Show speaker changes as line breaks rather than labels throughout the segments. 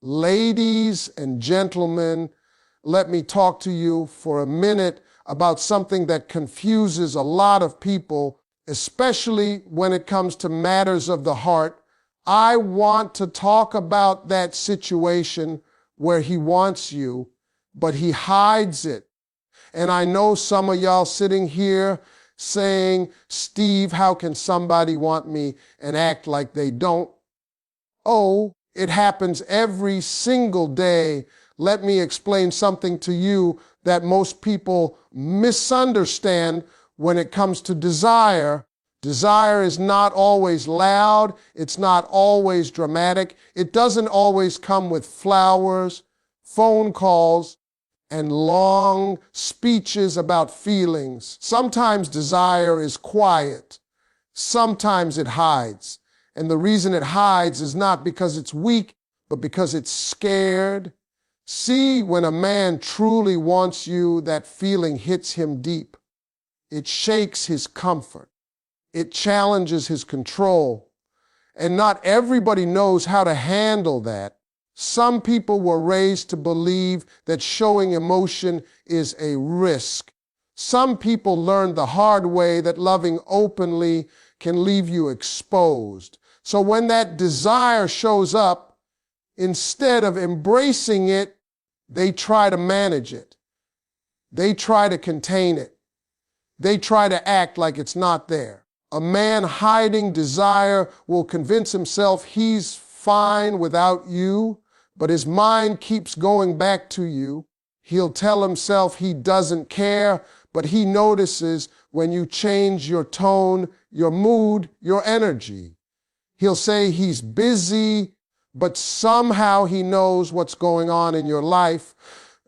Ladies and gentlemen, let me talk to you for a minute about something that confuses a lot of people, especially when it comes to matters of the heart. I want to talk about that situation where he wants you, but he hides it. And I know some of y'all sitting here saying, Steve, how can somebody want me and act like they don't? Oh, it happens every single day. Let me explain something to you that most people misunderstand when it comes to desire. Desire is not always loud. It's not always dramatic. It doesn't always come with flowers, phone calls, and long speeches about feelings. Sometimes desire is quiet. Sometimes it hides. And the reason it hides is not because it's weak, but because it's scared. See, when a man truly wants you, that feeling hits him deep. It shakes his comfort. It challenges his control. And not everybody knows how to handle that. Some people were raised to believe that showing emotion is a risk. Some people learned the hard way that loving openly can leave you exposed. So when that desire shows up, instead of embracing it, they try to manage it. They try to contain it. They try to act like it's not there. A man hiding desire will convince himself he's fine without you, but his mind keeps going back to you. He'll tell himself he doesn't care, but he notices when you change your tone, your mood, your energy. He'll say he's busy, but somehow he knows what's going on in your life.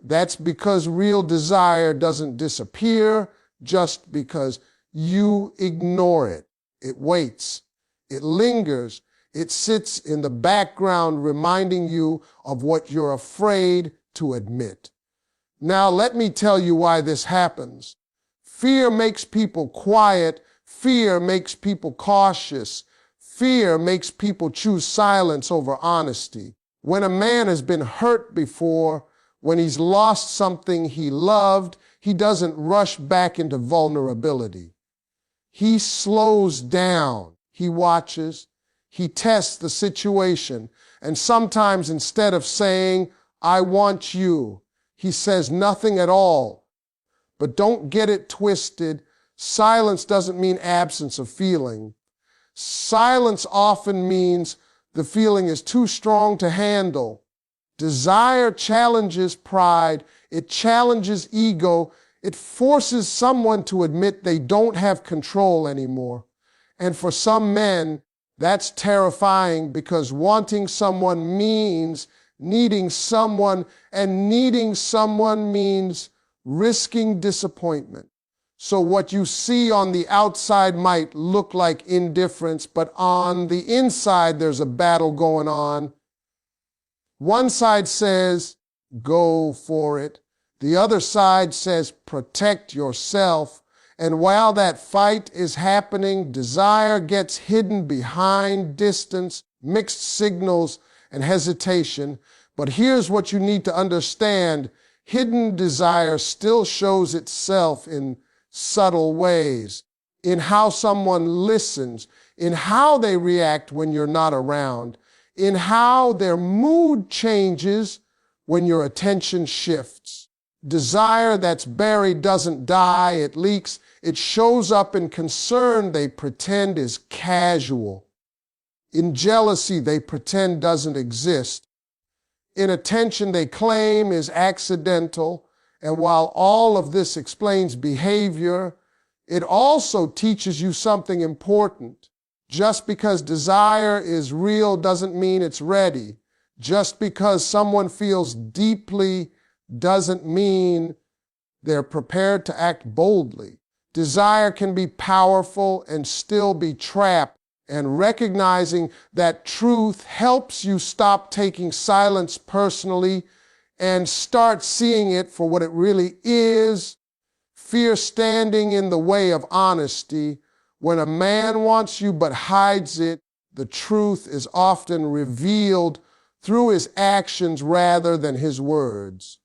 That's because real desire doesn't disappear just because you ignore it. It waits. It lingers. It sits in the background reminding you of what you're afraid to admit. Now, let me tell you why this happens. Fear makes people quiet. Fear makes people cautious. Fear makes people choose silence over honesty. When a man has been hurt before, when he's lost something he loved, he doesn't rush back into vulnerability. He slows down. He watches. He tests the situation. And sometimes instead of saying, I want you, he says nothing at all. But don't get it twisted. Silence doesn't mean absence of feeling. Silence often means the feeling is too strong to handle. Desire challenges pride. It challenges ego. It forces someone to admit they don't have control anymore. And for some men, that's terrifying because wanting someone means needing someone, and needing someone means risking disappointment. So what you see on the outside might look like indifference, but on the inside there's a battle going on. One side says, go for it. The other side says, protect yourself. And while that fight is happening, desire gets hidden behind distance, mixed signals, and hesitation. But here's what you need to understand. Hidden desire still shows itself in subtle ways, in how someone listens, in how they react when you're not around, in how their mood changes when your attention shifts. Desire that's buried doesn't die, it leaks. It shows up in concern they pretend is casual. In jealousy they pretend doesn't exist. In attention they claim is accidental. And while all of this explains behavior, it also teaches you something important. Just because desire is real doesn't mean it's ready. Just because someone feels deeply doesn't mean they're prepared to act boldly. Desire can be powerful and still be trapped, and recognizing that truth helps you stop taking silence personally and start seeing it for what it really is. Fear standing in the way of honesty. When a man wants you but hides it, the truth is often revealed through his actions rather than his words.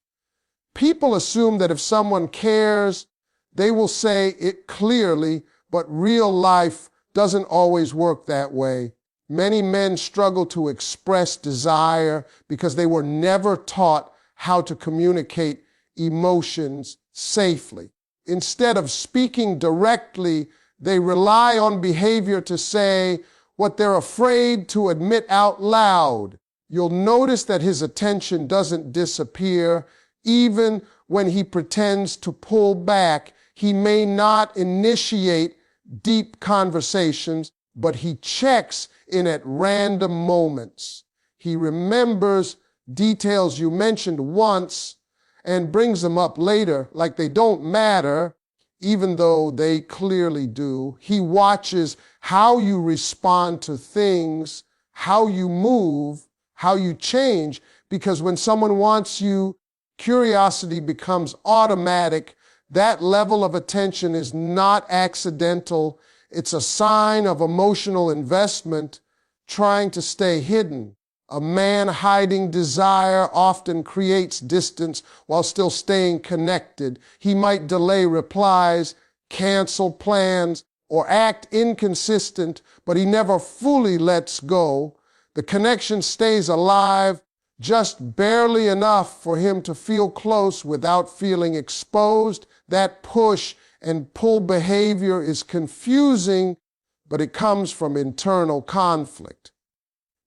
People assume that if someone cares, they will say it clearly, but real life doesn't always work that way. Many men struggle to express desire because they were never taught how to communicate emotions safely. Instead of speaking directly, they rely on behavior to say what they're afraid to admit out loud. You'll notice that his attention doesn't disappear. Even when he pretends to pull back, he may not initiate deep conversations, but he checks in at random moments. He remembers details you mentioned once and brings them up later like they don't matter, even though they clearly do. He watches how you respond to things, how you move, how you change, because when someone wants you, curiosity becomes automatic. That level of attention is not accidental. It's a sign of emotional investment trying to stay hidden. A man hiding desire often creates distance while still staying connected. He might delay replies, cancel plans, or act inconsistent, but he never fully lets go. The connection stays alive just barely enough for him to feel close without feeling exposed. That push and pull behavior is confusing, but it comes from internal conflict.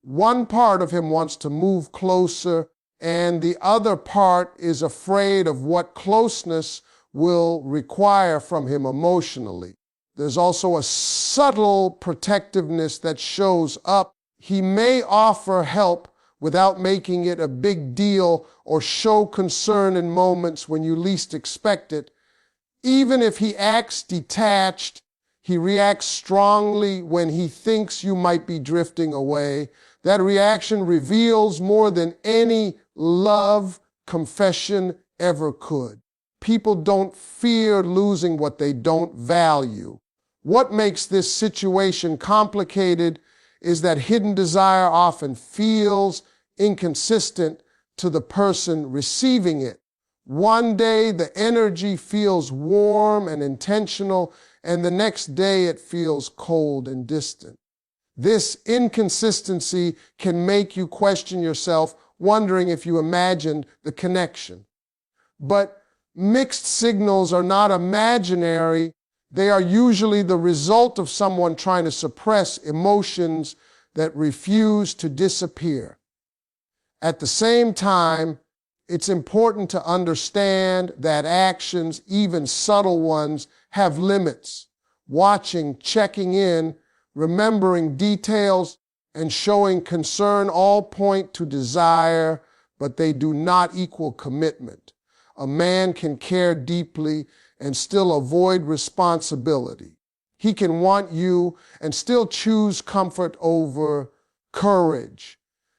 One part of him wants to move closer, and the other part is afraid of what closeness will require from him emotionally. There's also a subtle protectiveness that shows up. He may offer help without making it a big deal or show concern in moments when you least expect it. Even if he acts detached, he reacts strongly when he thinks you might be drifting away. That reaction reveals more than any love confession ever could. People don't fear losing what they don't value. What makes this situation complicated is that hidden desire often feels inconsistent to the person receiving it. One day the energy feels warm and intentional, and the next day it feels cold and distant. This inconsistency can make you question yourself, wondering if you imagined the connection. But mixed signals are not imaginary. They are usually the result of someone trying to suppress emotions that refuse to disappear. At the same time, it's important to understand that actions, even subtle ones, have limits. Watching, checking in, remembering details, and showing concern all point to desire, but they do not equal commitment. A man can care deeply and still avoid responsibility. He can want you and still choose comfort over courage.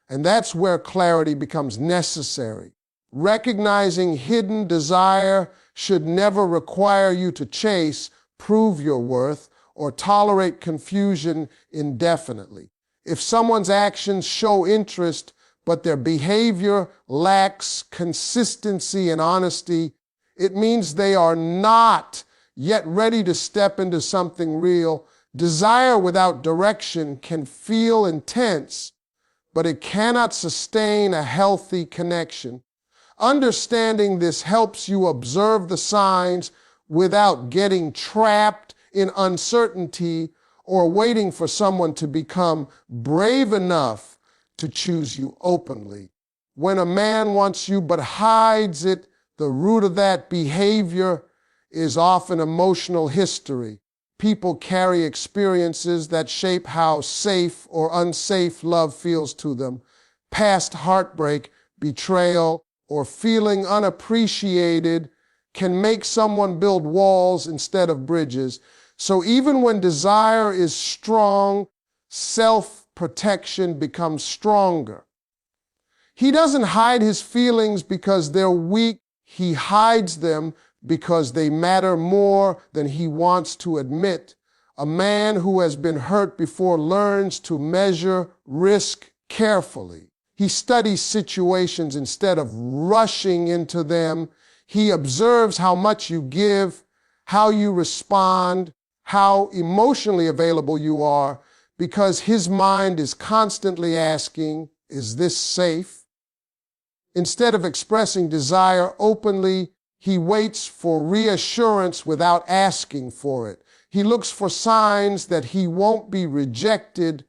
And that's where clarity becomes necessary. Recognizing hidden desire should never require you to chase, prove your worth, or tolerate confusion indefinitely. If someone's actions show interest, but their behavior lacks consistency and honesty, it means they are not yet ready to step into something real. Desire without direction can feel intense, but it cannot sustain a healthy connection. Understanding this helps you observe the signs without getting trapped in uncertainty or waiting for someone to become brave enough to choose you openly. When a man wants you but hides it, the root of that behavior is often emotional history. People carry experiences that shape how safe or unsafe love feels to them. Past heartbreak, betrayal, or feeling unappreciated can make someone build walls instead of bridges. So even when desire is strong, self-protection becomes stronger. He doesn't hide his feelings because they're weak. He hides them because they matter more than he wants to admit. A man who has been hurt before learns to measure risk carefully. He studies situations instead of rushing into them. He observes how much you give, how you respond, how emotionally available you are, because his mind is constantly asking, is this safe? Instead of expressing desire openly, he waits for reassurance without asking for it. He looks for signs that he won't be rejected,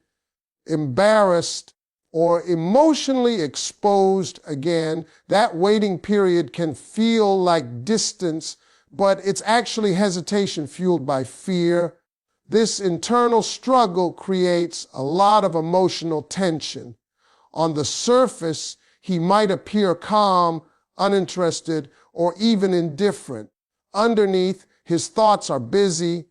embarrassed, or emotionally exposed again. That waiting period can feel like distance, but it's actually hesitation fueled by fear. This internal struggle creates a lot of emotional tension. On the surface, he might appear calm, uninterested, or even indifferent. Underneath, his thoughts are busy.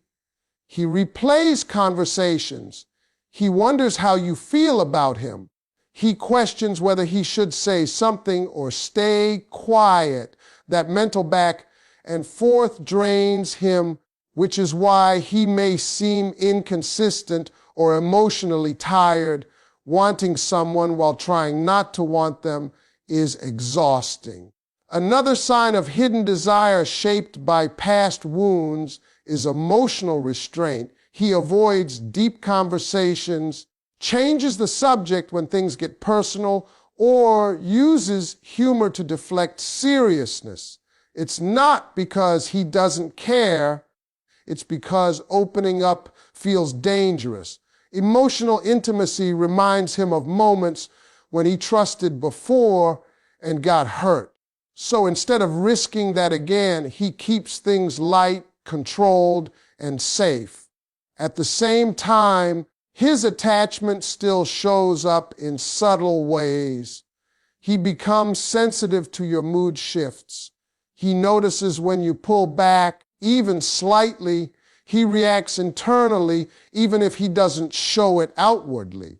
He replays conversations. He wonders how you feel about him. He questions whether he should say something or stay quiet. That mental back and forth drains him, which is why he may seem inconsistent or emotionally tired. Wanting someone while trying not to want them is exhausting. Another sign of hidden desire shaped by past wounds is emotional restraint. He avoids deep conversations, changes the subject when things get personal, or uses humor to deflect seriousness. It's not because he doesn't care, it's because opening up feels dangerous. Emotional intimacy reminds him of moments when he trusted before and got hurt. So instead of risking that again, he keeps things light, controlled, and safe. At the same time, his attachment still shows up in subtle ways. He becomes sensitive to your mood shifts. He notices when you pull back, even slightly. He reacts internally, even if he doesn't show it outwardly.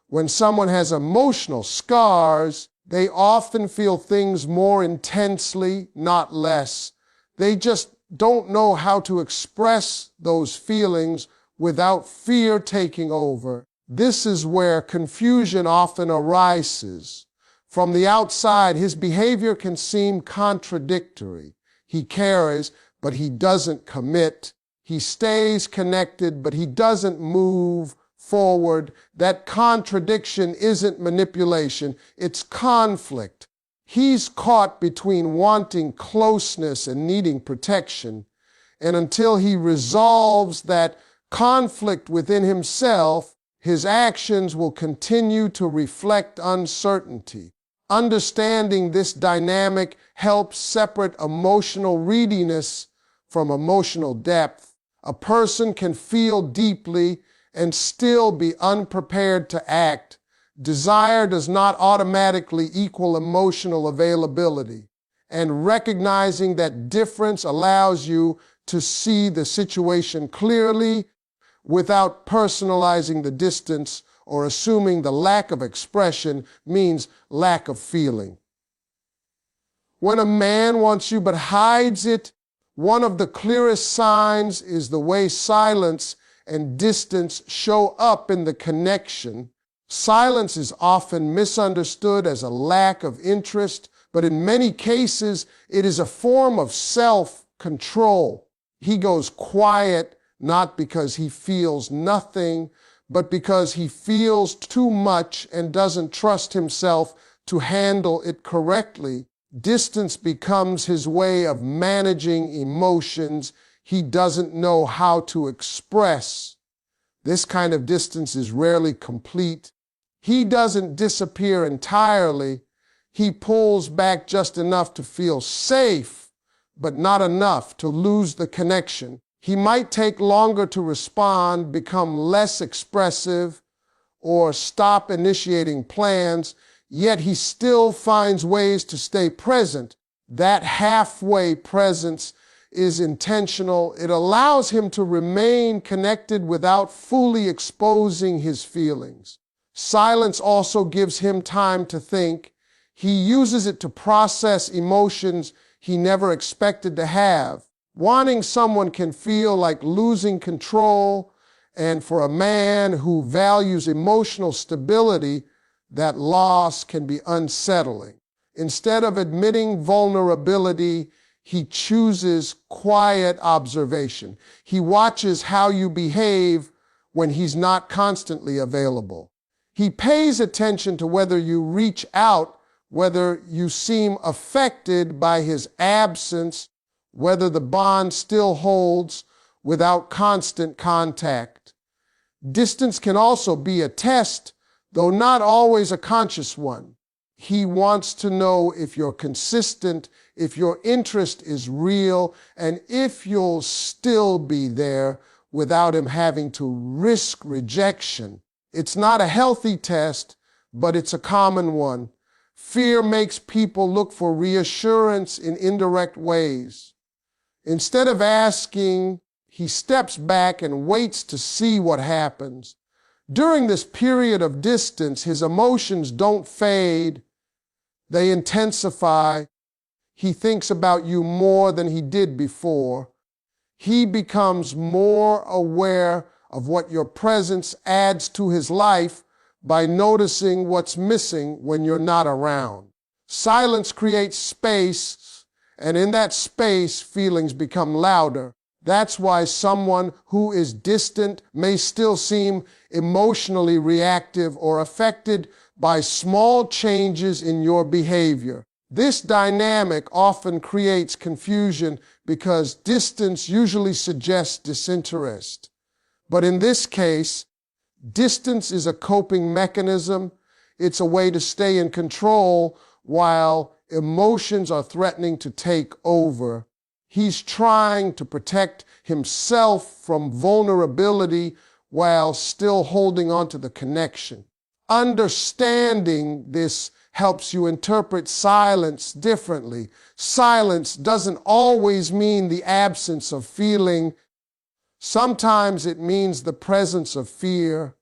When someone has emotional scars, they often feel things more intensely, not less. They just don't know how to express those feelings without fear taking over. This is where confusion often arises. From the outside, his behavior can seem contradictory. He cares, but he doesn't commit. He stays connected, but he doesn't move forward. That contradiction isn't manipulation, it's conflict. He's caught between wanting closeness and needing protection. And until he resolves that conflict within himself, his actions will continue to reflect uncertainty. Understanding this dynamic helps separate emotional readiness from emotional depth. A person can feel deeply and still be unprepared to act. Desire does not automatically equal emotional availability. And recognizing that difference allows you to see the situation clearly without personalizing the distance or assuming the lack of expression means lack of feeling. When a man wants you but hides it, one of the clearest signs is the way silence and distance show up in the connection. Silence is often misunderstood as a lack of interest, but in many cases, it is a form of self-control. He goes quiet not because he feels nothing, but because he feels too much and doesn't trust himself to handle it correctly. Distance becomes his way of managing emotions he doesn't know how to express. This kind of distance is rarely complete. He doesn't disappear entirely. He pulls back just enough to feel safe, but not enough to lose the connection. He might take longer to respond, become less expressive, or stop initiating plans, yet he still finds ways to stay present. That halfway presence is intentional. It allows him to remain connected without fully exposing his feelings. Silence also gives him time to think. He uses it to process emotions he never expected to have. Wanting someone can feel like losing control, and for a man who values emotional stability, That loss can be unsettling. Instead of admitting vulnerability, he chooses quiet observation. He watches how you behave when he's not constantly available. He pays attention to whether you reach out, whether you seem affected by his absence, whether the bond still holds without constant contact. Distance can also be a test, though not always a conscious one. He wants to know if you're consistent, if your interest is real, and if you'll still be there without him having to risk rejection. It's not a healthy test, but it's a common one. Fear makes people look for reassurance in indirect ways. Instead of asking, he steps back and waits to see what happens. During this period of distance, his emotions don't fade, they intensify. He thinks about you more than he did before. He becomes more aware of what your presence adds to his life by noticing what's missing when you're not around. Silence creates space, and in that space, feelings become louder. That's why someone who is distant may still seem emotionally reactive or affected by small changes in your behavior. This dynamic often creates confusion because distance usually suggests disinterest. But in this case, distance is a coping mechanism. It's a way to stay in control while emotions are threatening to take over. He's trying to protect himself from vulnerability while still holding on to the connection. Understanding this helps you interpret silence differently. Silence doesn't always mean the absence of feeling. Sometimes it means the presence of fear.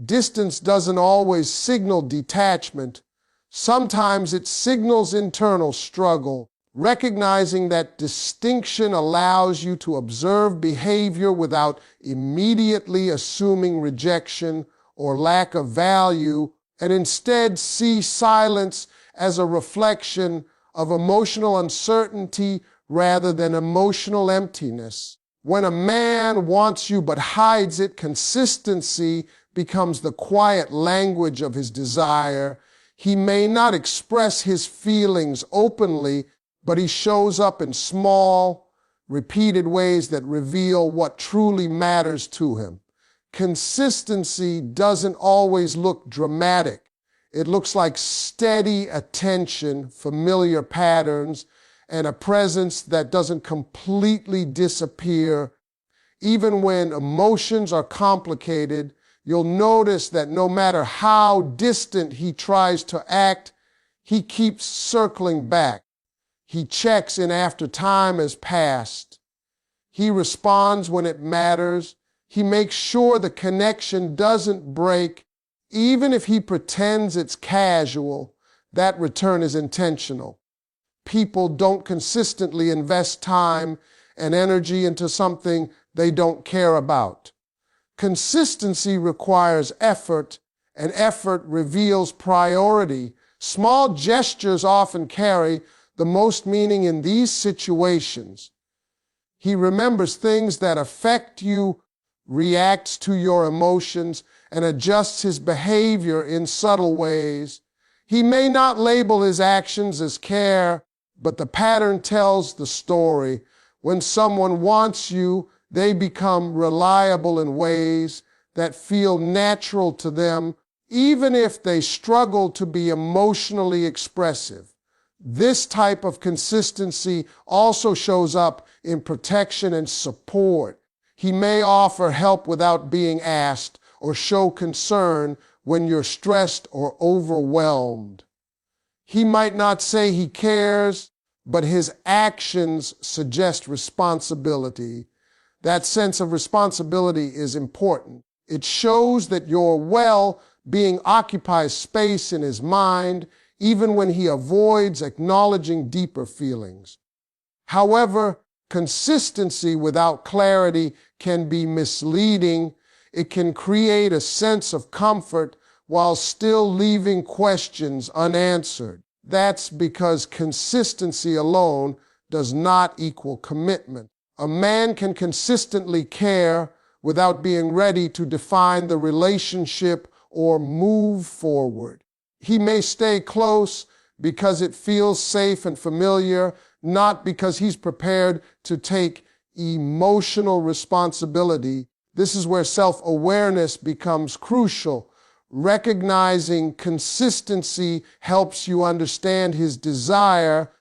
Distance doesn't always signal detachment. Sometimes it signals internal struggle. Recognizing that distinction allows you to observe behavior without immediately assuming rejection or lack of value, and instead see silence as a reflection of emotional uncertainty rather than emotional emptiness. When a man wants you but hides it, consistency becomes the quiet language of his desire. He may not express his feelings openly, but he shows up in small, repeated ways that reveal what truly matters to him. Consistency doesn't always look dramatic. It looks like steady attention, familiar patterns, and a presence that doesn't completely disappear. Even when emotions are complicated, you'll notice that no matter how distant he tries to act, he keeps circling back. He checks in after time has passed. He responds when it matters. He makes sure the connection doesn't break. Even if he pretends it's casual, that return is intentional. People don't consistently invest time and energy into something they don't care about. Consistency requires effort, and effort reveals priority. Small gestures often carry the most meaning in these situations. He remembers things that affect you, reacts to your emotions, and adjusts his behavior in subtle ways. He may not label his actions as care, but the pattern tells the story. When someone wants you, they become reliable in ways that feel natural to them, even if they struggle to be emotionally expressive. This type of consistency also shows up in protection and support. He may offer help without being asked or show concern when you're stressed or overwhelmed. He might not say he cares, but his actions suggest responsibility. That sense of responsibility is important. It shows that your well-being occupies space in his mind, even when he avoids acknowledging deeper feelings. However, consistency without clarity can be misleading. It can create a sense of comfort while still leaving questions unanswered. That's because consistency alone does not equal commitment. A man can consistently care without being ready to define the relationship or move forward. He may stay close because it feels safe and familiar, not because he's prepared to take emotional responsibility. This is where self-awareness becomes crucial. Recognizing consistency helps you understand his desire,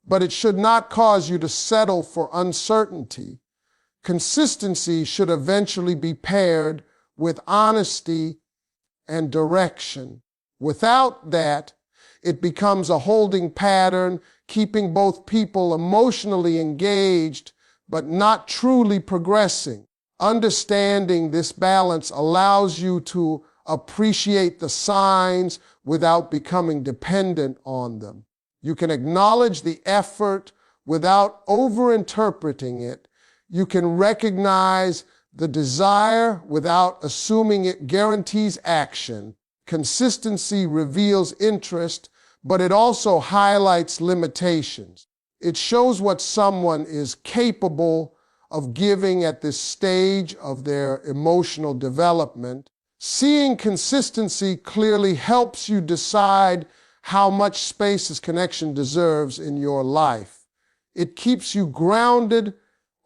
but it should not cause you to settle for uncertainty. Consistency should eventually be paired with honesty and direction. Without that, it becomes a holding pattern, keeping both people emotionally engaged, but not truly progressing. Understanding this balance allows you to appreciate the signs without becoming dependent on them. You can acknowledge the effort without overinterpreting it. You can recognize the desire without assuming it guarantees action. Consistency reveals interest, but it also highlights limitations. It shows what someone is capable of giving at this stage of their emotional development. Seeing consistency clearly helps you decide how much space this connection deserves in your life. It keeps you grounded,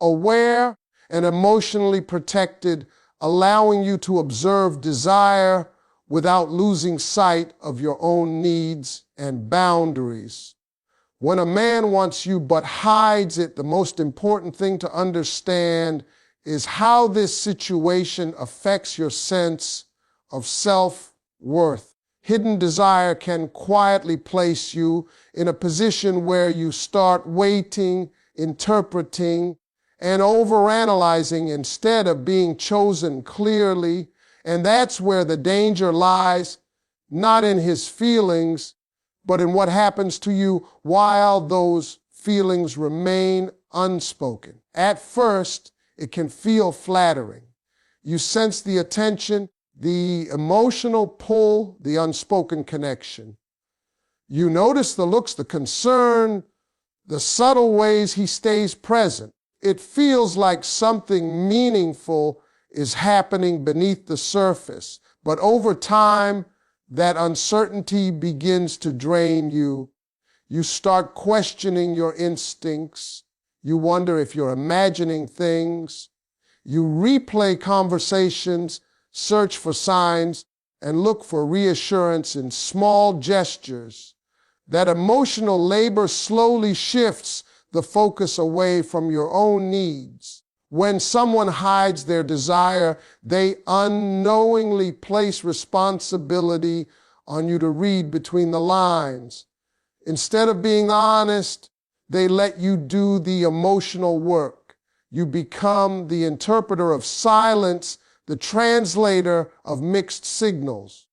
aware, and emotionally protected, allowing you to observe desire without losing sight of your own needs and boundaries. When a man wants you but hides it, the most important thing to understand is how this situation affects your sense of self-worth. Hidden desire can quietly place you in a position where you start waiting, interpreting, and overanalyzing instead of being chosen clearly. And that's where the danger lies, not in his feelings, but in what happens to you while those feelings remain unspoken. At first, it can feel flattering. You sense the attention, the emotional pull, the unspoken connection. You notice the looks, the concern, the subtle ways he stays present. It feels like something meaningful is happening beneath the surface, but over time, that uncertainty begins to drain you. You start questioning your instincts. You wonder if you're imagining things. You replay conversations, search for signs, and look for reassurance in small gestures. That emotional labor slowly shifts the focus away from your own needs. When someone hides their desire, they unknowingly place responsibility on you to read between the lines. Instead of being honest, they let you do the emotional work. You become the interpreter of silence, the translator of mixed signals.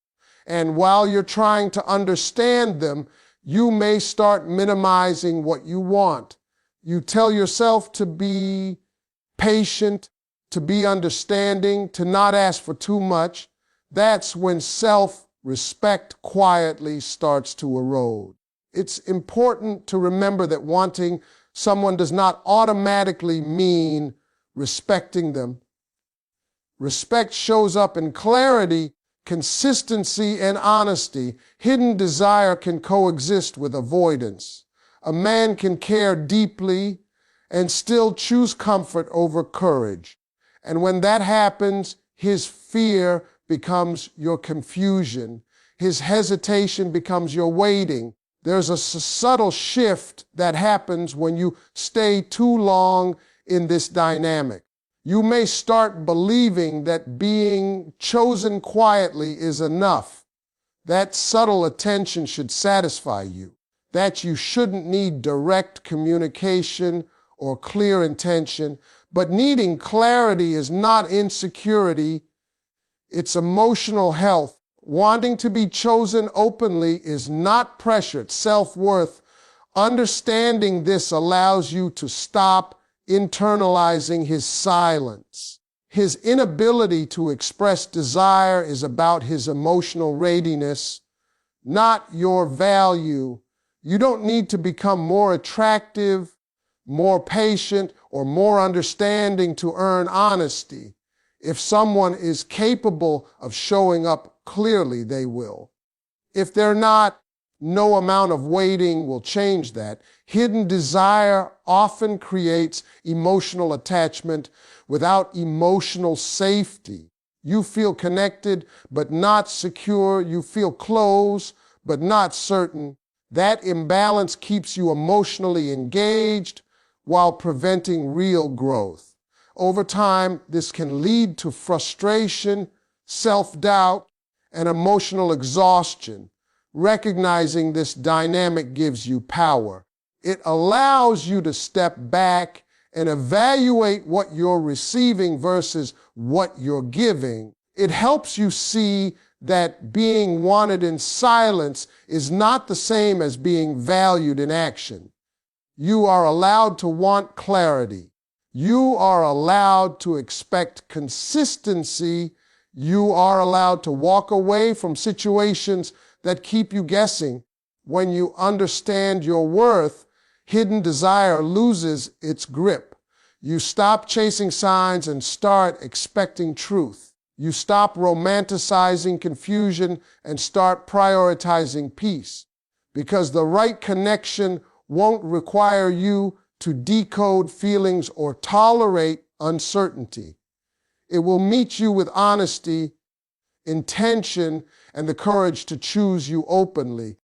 And while you're trying to understand them, you may start minimizing what you want. You tell yourself to be patient, to be understanding, to not ask for too much. That's when self-respect quietly starts to erode. It's important to remember that wanting someone does not automatically mean respecting them. Respect shows up in clarity, consistency, and honesty. Hidden desire can coexist with avoidance. A man can care deeply and still choose comfort over courage. And when that happens, his fear becomes your confusion. His hesitation becomes your waiting. There's a subtle shift that happens when you stay too long in this dynamic. You may start believing that being chosen quietly is enough. That subtle attention should satisfy you. That you shouldn't need direct communication or clear intention. But needing clarity is not insecurity, it's emotional health. Wanting to be chosen openly is not pressured self-worth. Understanding this allows you to stop internalizing his silence. His inability to express desire is about his emotional readiness, not your value. You don't need to become more attractive, more patient, or more understanding to earn honesty. If someone is capable of showing up clearly, they will. If they're not, no amount of waiting will change that. Hidden desire often creates emotional attachment without emotional safety. You feel connected but not secure. You feel close but not certain. That imbalance keeps you emotionally engaged while preventing real growth. Over time, this can lead to frustration, self-doubt, and emotional exhaustion. Recognizing this dynamic gives you power. It allows you to step back and evaluate what you're receiving versus what you're giving. It helps you see that being wanted in silence is not the same as being valued in action. You are allowed to want clarity. You are allowed to expect consistency. You are allowed to walk away from situations that keep you guessing. When you understand your worth, hidden desire loses its grip. You stop chasing signs and start expecting truth. You stop romanticizing confusion and start prioritizing peace. Because the right connection won't require you to decode feelings or tolerate uncertainty. It will meet you with honesty, intention, and the courage to choose you openly.